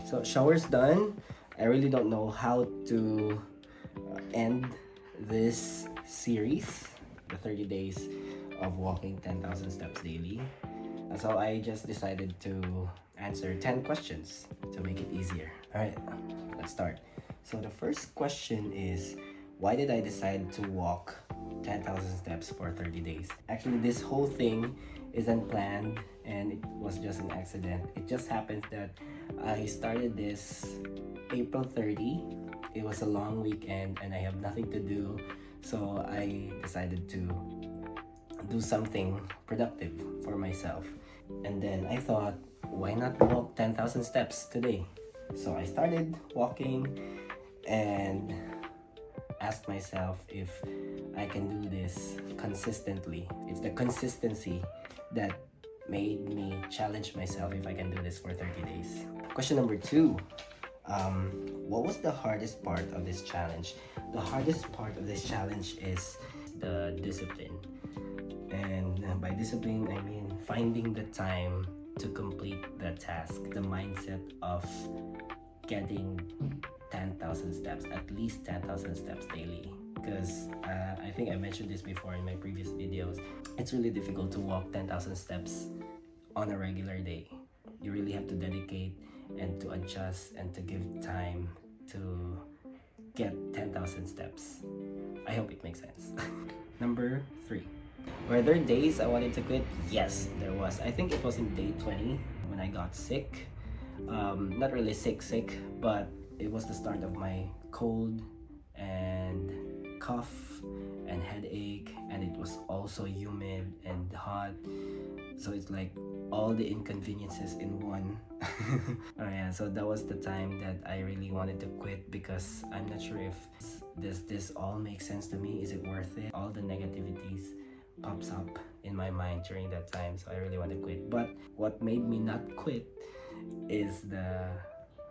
So shower's done. I really don't know how to end this series, the 30 days of walking 10,000 steps daily. So I just decided to answer 10 questions to make it easier. All right, let's start. So the first question is, why did I decide to walk 10,000 steps for 30 days? Actually, this whole thing isn't planned and it was just an accident. It just happens that I started this April 30. It was a long weekend and I have nothing to do. So I decided to do something productive for myself. And then I thought, why not walk 10,000 steps today? So I started walking and asked myself if I can do this consistently. It's the consistency that made me challenge myself if I can do this for 30 days. Question number 2. What was the hardest part of this challenge? The hardest part of this challenge is the discipline. And by discipline, I mean finding the time to complete the task, the mindset of getting 10,000 steps, at least 10,000 steps daily. Because I think I mentioned this before in my previous videos, it's really difficult to walk 10,000 steps on a regular day. You really have to dedicate and to adjust and to give time to get 10,000 steps. I hope it makes sense. Number 3. Were there days I wanted to quit? Yes, there was. I think it was in day 20 when I got sick. Not really sick, but it was the start of my cold and cough and headache, and it was also humid and hot. So it's like all the inconveniences in one. Oh yeah, so that was the time that I really wanted to quit because I'm not sure if this all makes sense to me. Is it worth it? All the negativities pops up in my mind during that time, so I really want to quit. But what made me not quit is the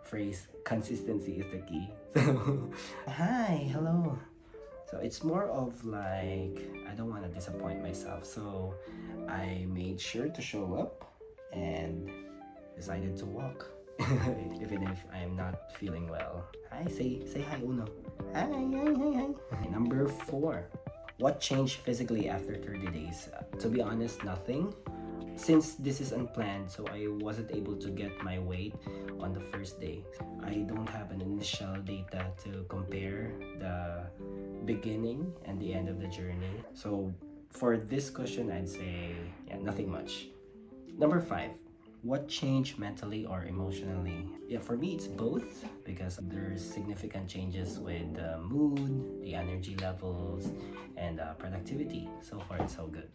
phrase consistency is the key. So hi, hello. So it's more of like I don't want to disappoint myself, so I made sure to show up and decided to walk. Even if I'm not feeling well. Hi, say hi Uno. Hi. Number 4. What changed physically after 30 days? To be honest, nothing. Since this is unplanned, so I wasn't able to get my weight on the first day. I don't have an initial data to compare the beginning and the end of the journey. So for this question, I'd say nothing much. Number 5. What changed mentally or emotionally? Yeah, for me, it's both because there's significant changes with the mood, the energy levels, and productivity. So far, it's so good.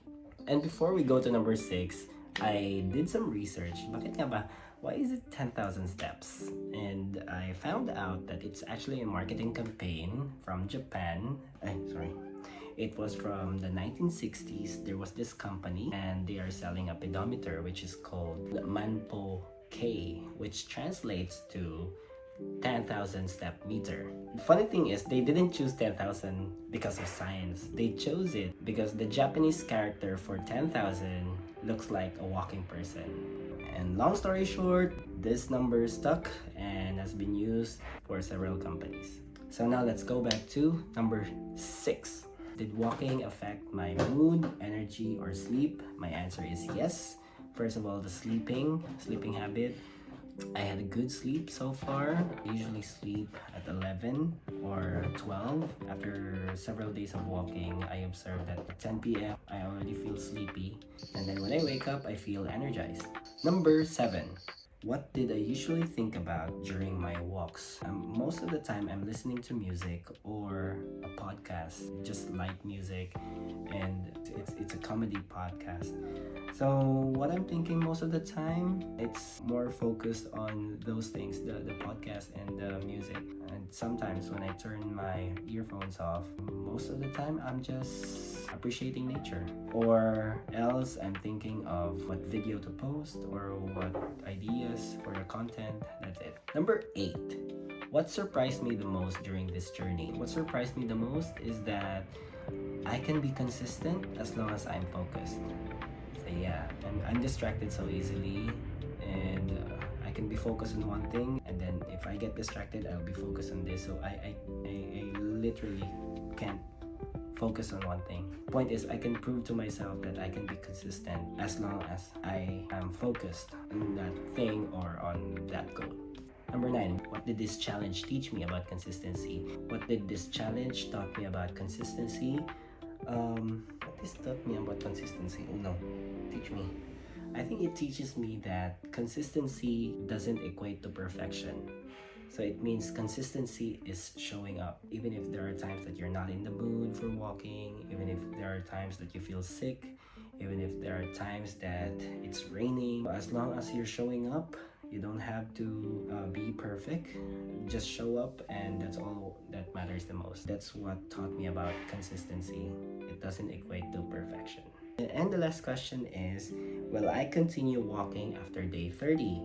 And before we go to number 6, I did some research. Bakit nga ba? Why is it 10,000 steps? And I found out that it's actually a marketing campaign from Japan. It was from the 1960s. There was this company and they are selling a pedometer which is called Manpo K, which translates to 10,000 step meter. The funny thing is they didn't choose 10,000 because of science. They chose it because the Japanese character for 10,000 looks like a walking person. And long story short, this number stuck and has been used for several companies. So now let's go back to number 6. Did walking affect my mood, energy, or sleep? My answer is yes. First of all, the sleeping habit. I had a good sleep so far. I usually sleep at 11 or 12. After several days of walking, I observed that at 10 p.m. I already feel sleepy. And then when I wake up, I feel energized. Number 7. What did I usually think about during my walks? Most of the time, I'm listening to music or a podcast, just light music, and it's a comedy podcast. So what I'm thinking most of the time, it's more focused on those things, the podcast and the music. And sometimes when I turn my earphones off, most of the time I'm just appreciating nature. Or else I'm thinking of what video to post or what ideas for the content. That's it. Number 8. What surprised me the most during this journey? What surprised me the most is that I can be consistent as long as I'm focused. So yeah, I'm distracted so easily, and I can be focused on one thing, and then if I get distracted, I'll be focused on this. So I literally can't focus on one thing. Point is, I can prove to myself that I can be consistent as long as I am focused on that thing or on that goal. Number 9, what did this challenge teach me about consistency? What did this challenge taught me about consistency? What this taught me about consistency? Oh no, teach me. I think it teaches me that consistency doesn't equate to perfection. So it means consistency is showing up. Even if there are times that you're not in the mood for walking, even if there are times that you feel sick, even if there are times that it's raining, as long as you're showing up, you don't have to be perfect. Just show up, and that's all that matters the most. That's what taught me about consistency. It doesn't equate to perfection. And the last question is, will I continue walking after day 30?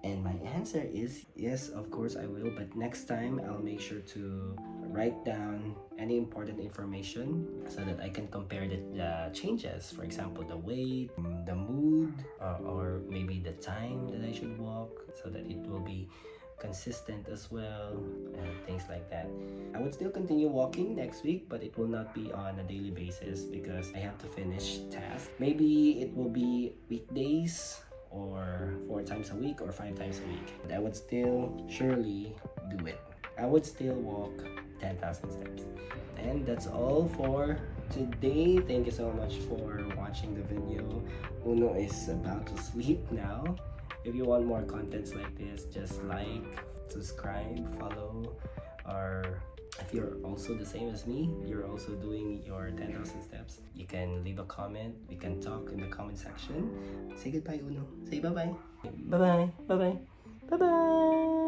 And my answer is yes, of course I will, but next time I'll make sure to write down any important information so that I can compare the changes. For example, the weight, the mood, or maybe the time that I should walk, so that it will be consistent as well, and things like that. I would still continue walking next week, but it will not be on a daily basis because I have to finish tasks. Maybe it will be weekdays, or 4 times a week, or 5 times a week. But I would still surely do it. I would still walk 10,000 steps. And that's all for today. Thank you so much for watching the video. Uno is about to sleep now. If you want more contents like this, just like, subscribe, follow, or if you're also the same as me, you're also doing your 10,000 steps, you can leave a comment. We can talk in the comment section. Say goodbye, Uno. Say bye-bye. Bye-bye. Bye-bye. Bye-bye.